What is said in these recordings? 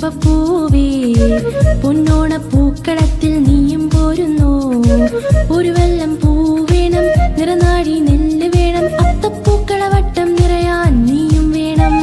തുമ്പപ്പൂവേ പൊന്നോണ പൂക്കളത്തിൽ നീയും പോരുന്നു. ഒരു വെള്ളം പൂ വേണം, നിറനാഴി നെല്ല് വേണം, അത്തപ്പൂക്കള വട്ടം നിറയാൻ നീയും വേണം.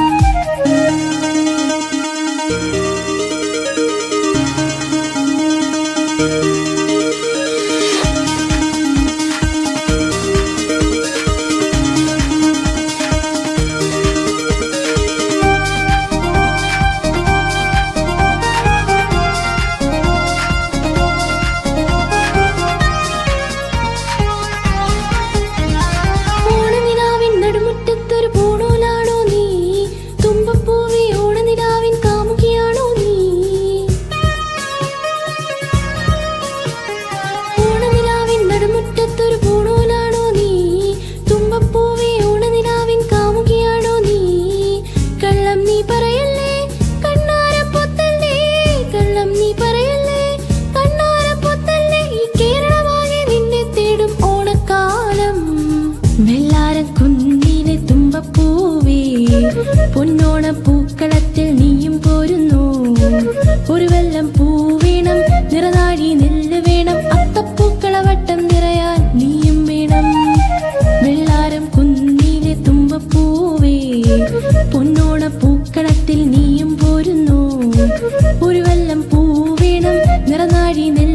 പൊന്നോണ പൂക്കളത്തിൽ നീയും പോരുന്നു. ഒരു വെള്ളം പൂ വേണം, നിറനാഴി നെല്ല് വേണം, അത്തപ്പൂക്കള വട്ടം നിറയാൻ നീയും വേണം. വെള്ളാരം കുന്നിലെ തുമ്പപ്പൂവേ പൊന്നോണ പൂക്കളത്തിൽ നീയും പോരുന്നു. ഒരു വെള്ളം പൂ വേണം, നിറനാഴി നെല്ല്